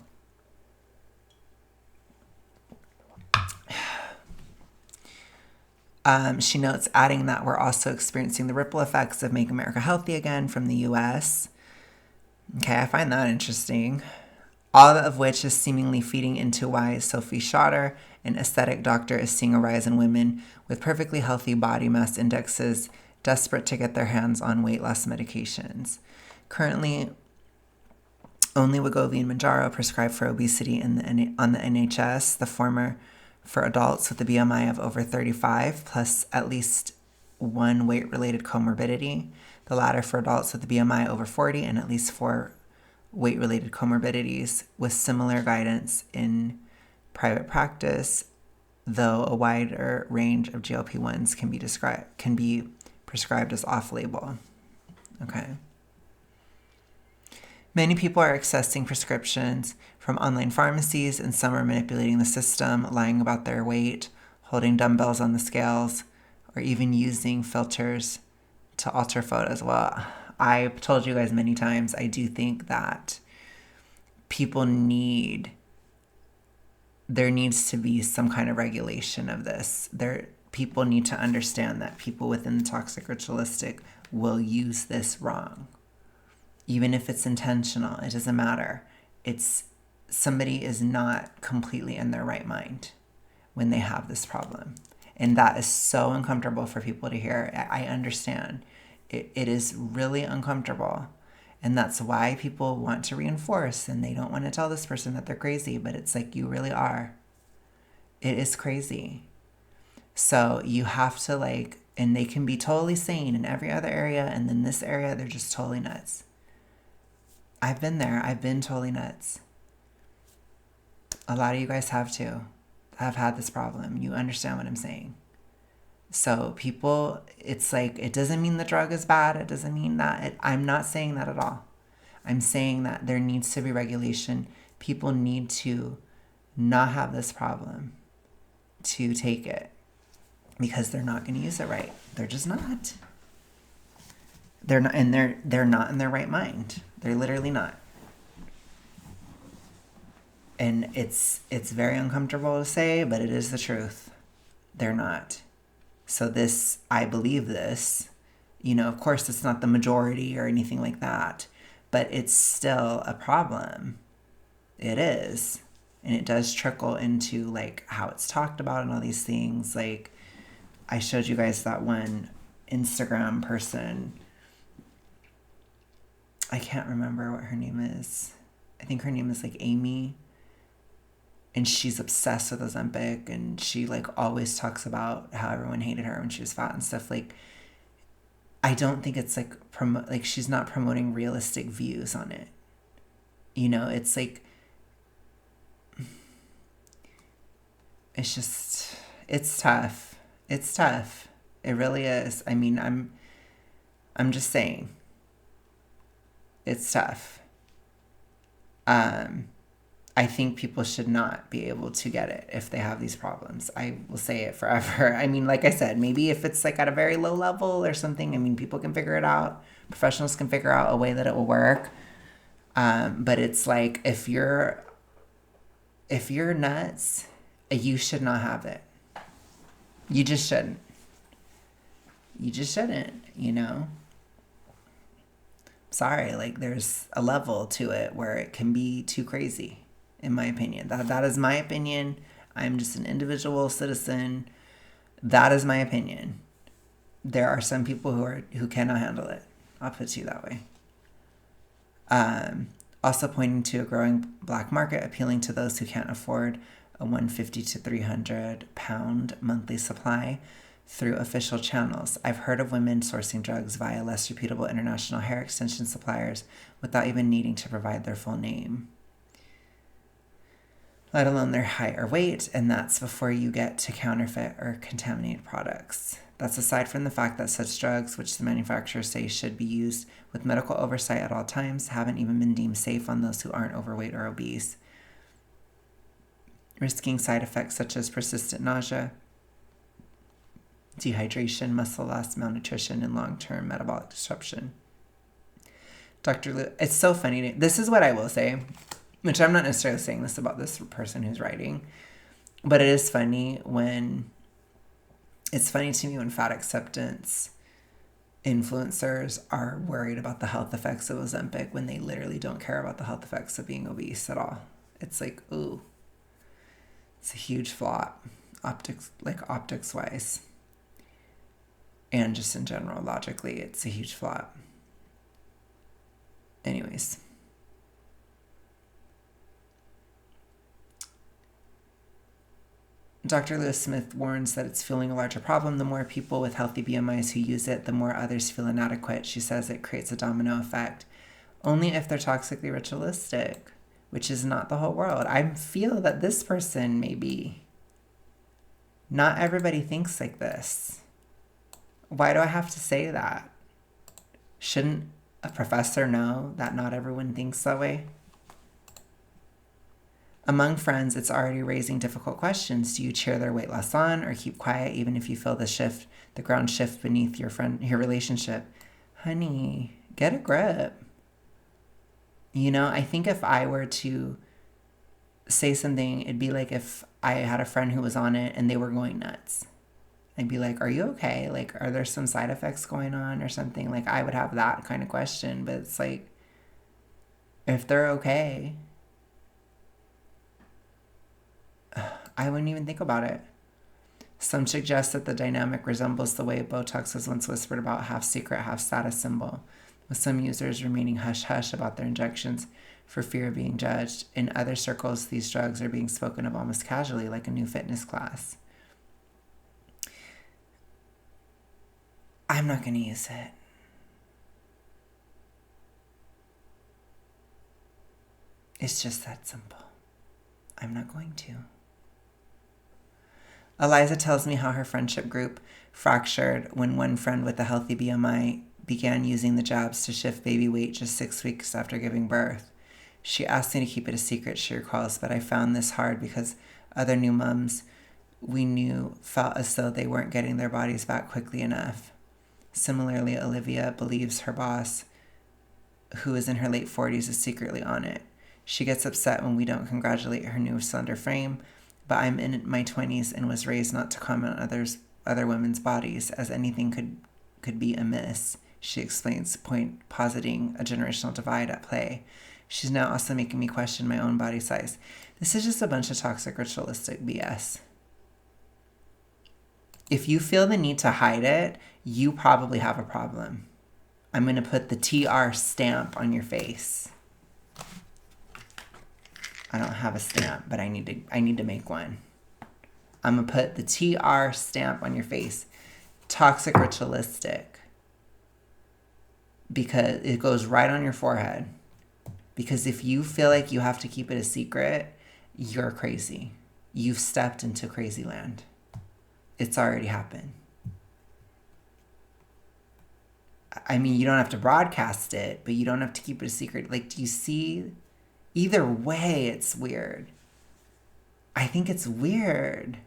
She notes, adding that we're also experiencing the ripple effects of Make America Healthy Again from the U.S. Okay, I find that interesting. All of which is seemingly feeding into why Sophie Schotter, an aesthetic doctor, is seeing a rise in women with perfectly healthy body mass indexes desperate to get their hands on weight loss medications. Currently, only Wegovy and Mounjaro prescribed for obesity on the NHS, the former for adults with a BMI of over 35 plus at least one weight-related comorbidity, the latter for adults with a BMI over 40 and at least 4 weight-related comorbidities, with similar guidance in private practice, though a wider range of GLP-1s can be prescribed as off-label. Okay. Many people are accessing prescriptions from online pharmacies, and some are manipulating the system, lying about their weight, holding dumbbells on the scales, or even using filters to alter photos. Well, I've told you guys many times, I do think that there needs to be some kind of regulation of this. People need to understand that people within the toxic ritualistic will use this wrong. Even if it's intentional, it doesn't matter. Somebody is not completely in their right mind when they have this problem. And that is so uncomfortable for people to hear. I understand. It is really uncomfortable. And that's why people want to reinforce and they don't want to tell this person that they're crazy, but it's like, you really are. It is crazy. So you have to like, and they can be totally sane in every other area, and then this area, they're just totally nuts. I've been there. I've been totally nuts. A lot of you guys have too. Have had this problem. You understand what I'm saying. So people, it's like, it doesn't mean the drug is bad. It doesn't mean that. I'm not saying that at all. I'm saying that there needs to be regulation. People need to not have this problem to take it because they're not going to use it right. They're just not. They're not, and they're not in their right mind. They're literally not. And it's very uncomfortable to say, but it is the truth. They're not. So this, I believe this, of course it's not the majority or anything like that, but it's still a problem. It is. And it does trickle into like how it's talked about and all these things. Like I showed you guys that one Instagram person. I can't remember what her name is. I think her name is like Amy. And she's obsessed with Ozempic, and she like always talks about how everyone hated her when she was fat and stuff. Like, I don't think it's like she's not promoting realistic views on it. It's like, it's just, it's tough. It's tough. It really is. I mean, I'm just saying, it's tough. I think people should not be able to get it if they have these problems. I will say it forever. I mean, like I said, maybe if it's like at a very low level or something, I mean, people can figure it out. Professionals can figure out a way that it will work. But it's like, if you're nuts, you should not have it. You just shouldn't. You just shouldn't, Sorry, like there's a level to it where it can be too crazy. In my opinion, that is my opinion. I'm just an individual citizen. That is my opinion. There are some people who cannot handle it. I'll put it to you that way. Also pointing to a growing black market, appealing to those who can't afford a 150 to 300 pound monthly supply through official channels. I've heard of women sourcing drugs via less reputable international hair extension suppliers without even needing to provide their full name, let alone their height or weight, and that's before you get to counterfeit or contaminated products. That's aside from the fact that such drugs, which the manufacturers say should be used with medical oversight at all times, haven't even been deemed safe on those who aren't overweight or obese, risking side effects such as persistent nausea, dehydration, muscle loss, malnutrition, and long-term metabolic disruption. Dr. Lou, it's so funny. This is what I will say, which I'm not necessarily saying this about this person who's writing, but it is funny it's funny to me when fat acceptance influencers are worried about the health effects of Ozempic when they literally don't care about the health effects of being obese at all. It's like, ooh, it's a huge flop, optics wise. And just in general, logically, it's a huge flop. Anyways. Dr. Lewis Smith warns that it's fueling a larger problem. The more people with healthy BMIs who use it, the more others feel inadequate. She says it creates a domino effect. Only if they're toxically ritualistic, which is not the whole world. I feel that this person maybe. Not everybody thinks like this. Why do I have to say that? Shouldn't a professor know that not everyone thinks that way? Among friends, it's already raising difficult questions. Do you cheer their weight loss on or keep quiet even if you feel the ground shift beneath your relationship? Honey, get a grip. I think if I were to say something, it'd be like if I had a friend who was on it and they were going nuts. I'd be like, are you okay? Like, are there some side effects going on or something? Like, I would have that kind of question, but it's like, if they're okay, I wouldn't even think about it. Some suggest that the dynamic resembles the way Botox was once whispered about, half secret, half status symbol, with some users remaining hush-hush about their injections for fear of being judged. In other circles, these drugs are being spoken of almost casually, like a new fitness class. I'm not going to use it. It's just that simple. I'm not going to. Eliza tells me how her friendship group fractured when one friend with a healthy BMI began using the jabs to shift baby weight just 6 weeks after giving birth. She asked me to keep it a secret, she recalls, but I found this hard because other new mums we knew felt as though they weren't getting their bodies back quickly enough. Similarly, Olivia believes her boss, who is in her late 40s, is secretly on it. She gets upset when we don't congratulate her new slender frame, but I'm in my 20s and was raised not to comment on other women's bodies, as anything could be amiss, she explains, positing a generational divide at play. She's now also making me question my own body size. This is just a bunch of toxic ritualistic BS. If you feel the need to hide it, you probably have a problem. I'm going to put the TR stamp on your face. I don't have a stamp, but I need to make one. I'm going to put the TR stamp on your face. Toxic ritualistic. Because it goes right on your forehead. Because if you feel like you have to keep it a secret, you're crazy. You've stepped into crazy land. It's already happened. I mean, you don't have to broadcast it, but you don't have to keep it a secret. Like, do you see? Either way, it's weird. I think it's weird.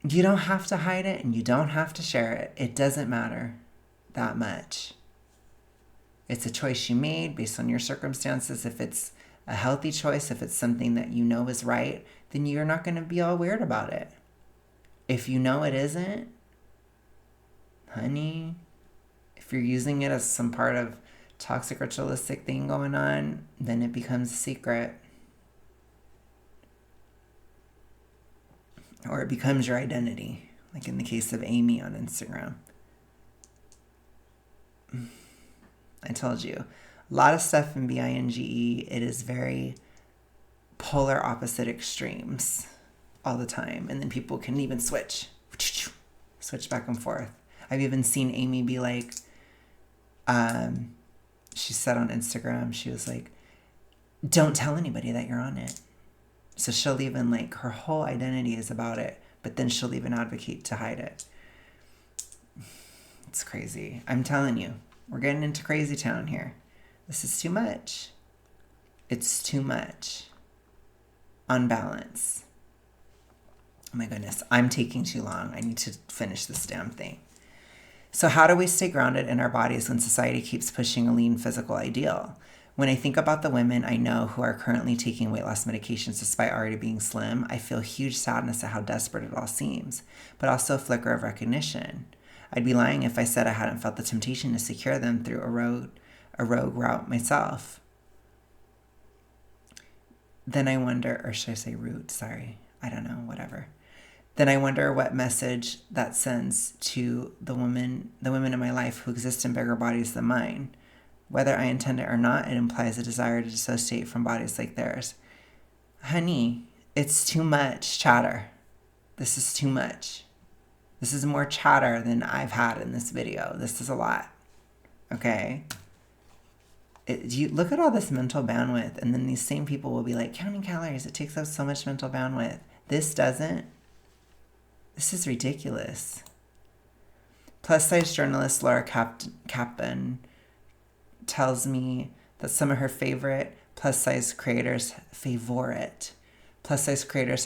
You don't have to hide it and you don't have to share it. It doesn't matter that much. It's a choice you made based on your circumstances. If it's a healthy choice, if it's something that you know is right, then you're not going to be all weird about it. If you know it isn't, honey, if you're using it as some part of toxic ritualistic thing going on, then it becomes a secret. Or it becomes your identity, like in the case of Amy on Instagram. I told you, a lot of stuff in BINGE, it is very polar opposite extremes all the time. And then people can even switch back and forth. I've even seen Amy be like, she said on Instagram, she was like, don't tell anybody that you're on it. So she'll even like, her whole identity is about it, but then she'll even advocate to hide it. It's crazy. I'm telling you, we're getting into crazy town here. This is too much. It's too much. On balance. Oh my goodness, I'm taking too long. I need to finish this damn thing. So how do we stay grounded in our bodies when society keeps pushing a lean physical ideal? When I think about the women I know who are currently taking weight loss medications despite already being slim, I feel huge sadness at how desperate it all seems, but also a flicker of recognition. I'd be lying if I said I hadn't felt the temptation to secure them through a rogue route myself. Then I wonder, or should I say route? Sorry, I don't know, whatever. Then I wonder what message that sends to the women in my life who exist in bigger bodies than mine. Whether I intend it or not, it implies a desire to dissociate from bodies like theirs. Honey, it's too much chatter. This is too much. This is more chatter than I've had in this video. This is a lot. Okay? You look at all this mental bandwidth, and then these same people will be like, counting calories, it takes up so much mental bandwidth. This doesn't. This is ridiculous. Plus-size journalist Laura Kaplan tells me that some of her favorite plus-size creators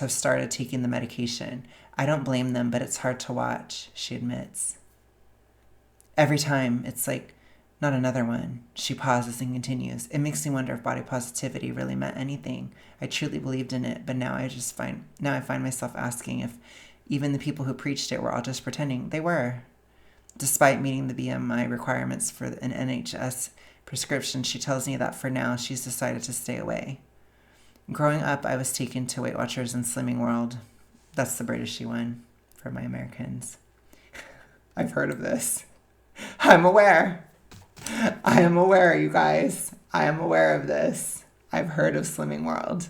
have started taking the medication. I don't blame them, but it's hard to watch, she admits. Every time, it's like, not another one. She pauses and continues. It makes me wonder if body positivity really meant anything. I truly believed in it, but now I find myself asking if even the people who preached it were all just pretending. They were. Despite meeting the BMI requirements for an NHS prescription, she tells me that for now she's decided to stay away. Growing up, I was taken to Weight Watchers and Slimming World. That's the Britishy one for my Americans. I've heard of this. I'm aware. I am aware, you guys. I am aware of this. I've heard of Slimming World.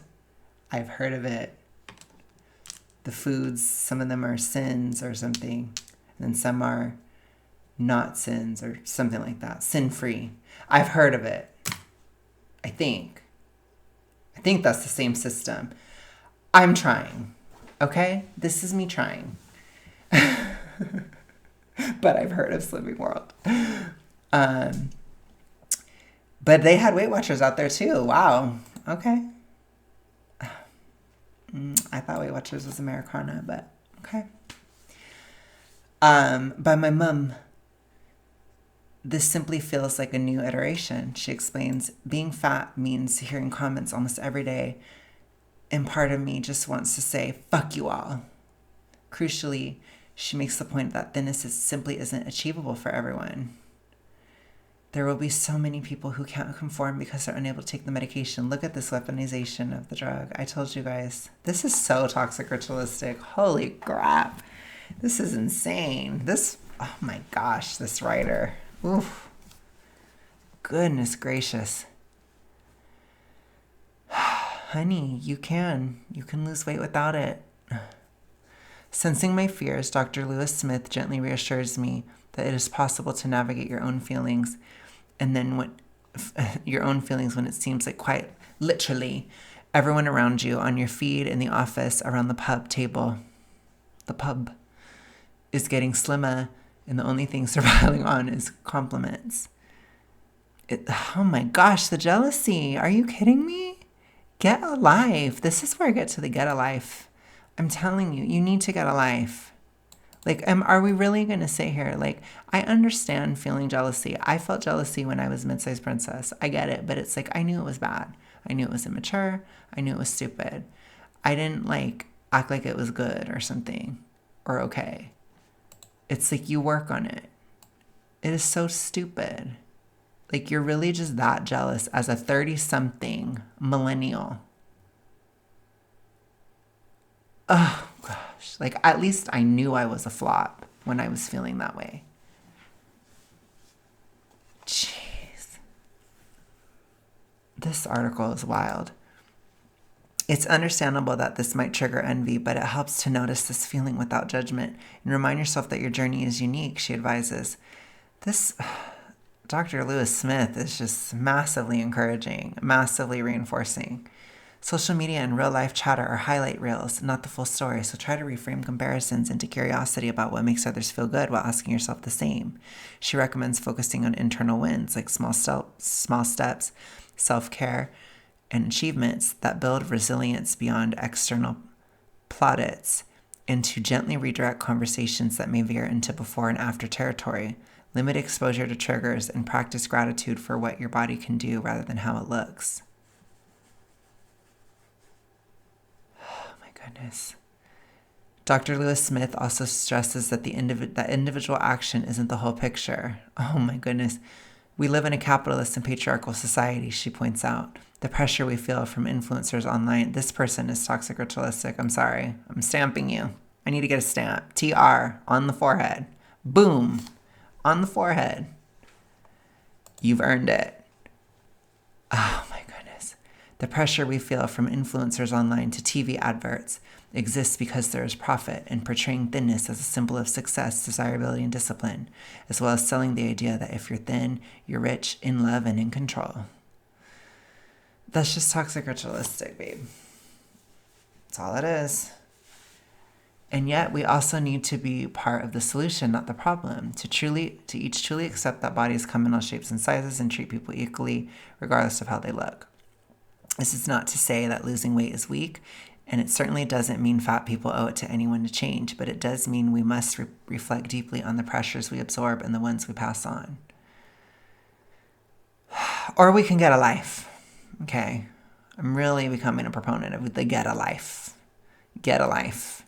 I've heard of it. The foods, some of them are sins or something, and then some are not sins or something like that. Sin-free. I've heard of it. I think that's the same system. I'm trying. Okay? This is me trying. But I've heard of Slimming World. But they had Weight Watchers out there too. Wow. Okay. I thought Weight Watchers was Americana, but okay. By my mom. This simply feels like a new iteration. She explains, being fat means hearing comments almost every day, and part of me just wants to say, fuck you all. Crucially, she makes the point that thinness simply isn't achievable for everyone. There will be so many people who can't conform because they're unable to take the medication. Look at this weaponization of the drug. I told you guys, this is so toxic ritualistic. Holy crap. This is insane. Oh my gosh, this writer. Oof. Goodness gracious. Honey, you can lose weight without it. Sensing my fears, Dr. Lewis Smith gently reassures me that it is possible to navigate your own feelings, and then when it seems like quite literally everyone around you, on your feed, in the office, around the pub table, is getting slimmer, and the only thing surviving on is compliments. Oh my gosh, the jealousy. Are you kidding me? Get a life. This is where I get to the get a life. I'm telling you, you need to get a life. Like, are we really going to sit here? Like, I understand feeling jealousy. I felt jealousy when I was mid-sized princess. I get it. But it's like, I knew it was bad. I knew it was immature. I knew it was stupid. I didn't act like it was good or something or okay. It's like you work on it. It is so stupid. Like, you're really just that jealous as a 30-something millennial. Oh, gosh. Like, at least I knew I was a flop when I was feeling that way. Jeez. This article is wild. It's understandable that this might trigger envy, but it helps to notice this feeling without judgment and remind yourself that your journey is unique, she advises. This Dr. Lewis Smith is just massively encouraging, massively reinforcing. Social media and real-life chatter are highlight reels, not the full story, so try to reframe comparisons into curiosity about what makes others feel good while asking yourself the same. She recommends focusing on internal wins, like small steps, self-care, and achievements that build resilience beyond external plaudits, and to gently redirect conversations that may veer into before and after territory. Limit exposure to triggers and practice gratitude for what your body can do rather than how it looks. Oh my goodness. Dr. Lewis Smith also stresses that that individual action isn't the whole picture. Oh my goodness. We live in a capitalist and patriarchal society, she points out. The pressure we feel from influencers online. This person is toxic ritualistic. I'm sorry. I'm stamping you. I need to get a stamp. TR on the forehead. Boom. On the forehead. You've earned it. Oh my goodness. The pressure we feel from influencers online to TV adverts exists because there is profit in portraying thinness as a symbol of success, desirability, and discipline, as well as selling the idea that if you're thin, you're rich, in love, and in control. That's just toxic ritualistic, babe. That's all it is. And yet we also need to be part of the solution, not the problem, to each truly accept that bodies come in all shapes and sizes and treat people equally, regardless of how they look. This is not to say that losing weight is weak, and it certainly doesn't mean fat people owe it to anyone to change, but it does mean we must reflect deeply on the pressures we absorb and the ones we pass on. Or we can get a life. Okay, I'm really becoming a proponent of the get a life. Get a life.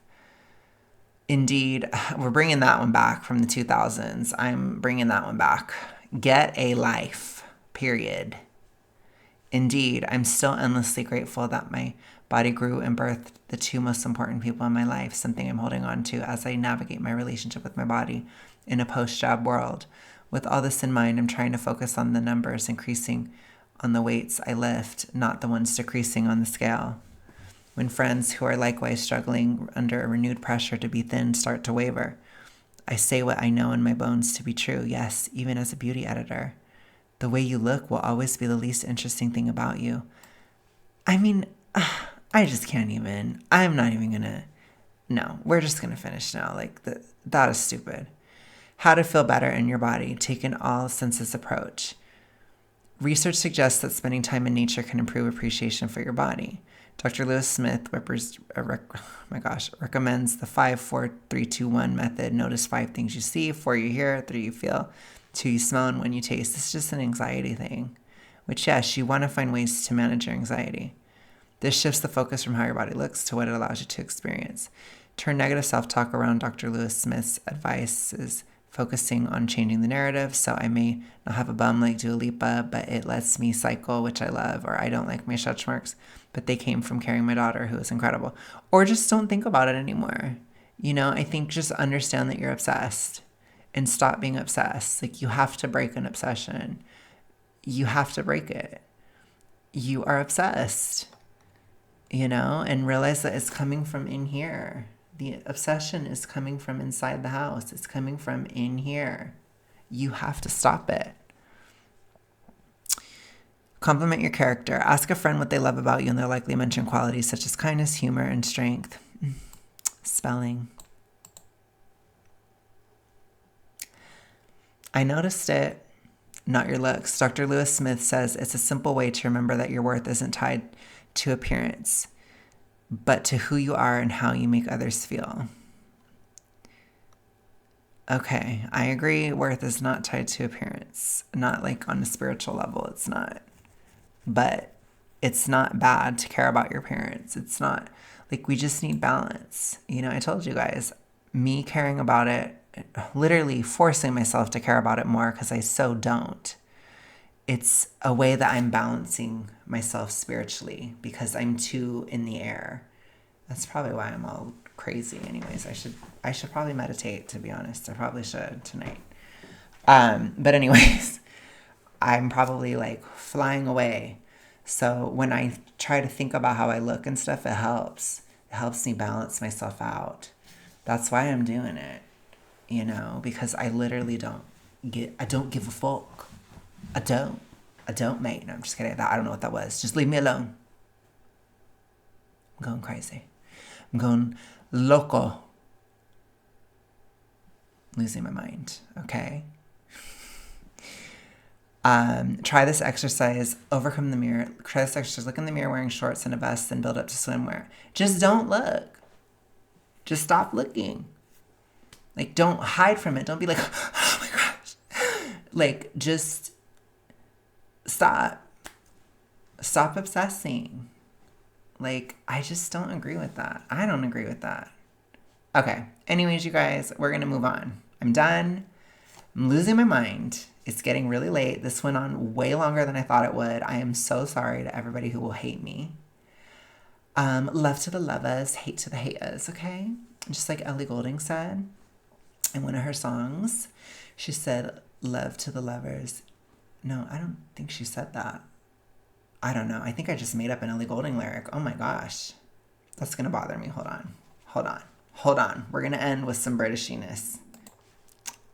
Indeed, we're bringing that one back from the 2000s. I'm bringing that one back. Get a life, period. Indeed, I'm still endlessly grateful that my body grew and birthed the two most important people in my life, something I'm holding on to as I navigate my relationship with my body in a post-job world. With all this in mind, I'm trying to focus on the numbers increasing on the weights I lift, not the ones decreasing on the scale. When friends who are likewise struggling under a renewed pressure to be thin start to waver, I say what I know in my bones to be true, yes, even as a beauty editor. The way you look will always be the least interesting thing about you. I mean, I just can't even. I'm not even gonna. No, we're just gonna finish now. Like, that is stupid. How to feel better in your body. Take an all senses approach. Research suggests that spending time in nature can improve appreciation for your body. Dr. Lewis Smith recommends the 5-4-3-2-1 method. Notice 5 things you see, 4 you hear, 3 you feel, 2 you smell, and 1 you taste. This is just an anxiety thing, which, yes, you want to find ways to manage your anxiety. This shifts the focus from how your body looks to what it allows you to experience. Turn negative self-talk around. Dr. Lewis Smith's advice is focusing on changing the narrative. So I may not have a bum like Dua Lipa, but it lets me cycle, which I love. Or I don't like my stretch marks, but they came from carrying my daughter, who is incredible. Or just don't think about it anymore. I think just understand that you're obsessed and stop being obsessed. Like, you have to break an obsession. You have to break it. You are obsessed, and realize that it's coming from in here. The obsession is coming from inside the house. It's coming from in here. You have to stop it. Compliment your character. Ask a friend what they love about you, and they'll likely mention qualities such as kindness, humor, and strength. Spelling. I noticed it, not your looks. Dr. Lewis Smith says it's a simple way to remember that your worth isn't tied to appearance, but to who you are and how you make others feel. Okay, I agree. Worth is not tied to appearance. Not like on a spiritual level, it's not. But it's not bad to care about your appearance. It's not like, we just need balance. I told you guys, me caring about it, literally forcing myself to care about it more because I so don't. It's a way that I'm balancing myself spiritually because I'm too in the air. That's probably why I'm all crazy. Anyways, I should probably meditate, to be honest. I probably should tonight. But anyways, I'm probably like flying away. So when I try to think about how I look and stuff, it helps. It helps me balance myself out. That's why I'm doing it, because I literally don't give a fuck. I don't, mate. No, I'm just kidding. I don't know what that was. Just leave me alone. I'm going crazy. I'm going loco. Losing my mind. Okay. Try this exercise. Overcome the mirror. Try this exercise. Look in the mirror wearing shorts and a vest, and build up to swimwear. Just don't look. Just stop looking. Like, don't hide from it. Don't be like, oh my gosh. Like, just stop. Stop obsessing. Like, I just don't agree with that. I don't agree with that. Okay. Anyways, you guys, we're going to move on. I'm done. I'm losing my mind. It's getting really late. This went on way longer than I thought it would. I am so sorry to everybody who will hate me. Love to the lovers, hate to the haters, okay? Just like Ellie Goulding said in one of her songs. She said, love to the lovers. No, I don't think she said that. I don't know. I think I just made up an Ellie Goulding lyric. Oh my gosh. That's going to bother me. Hold on. We're going to end with some Britishiness.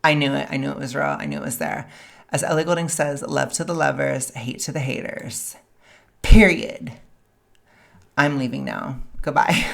I knew it. I knew it was real. I knew it was there. As Ellie Goulding says, love to the lovers, hate to the haters. Period. I'm leaving now. Goodbye.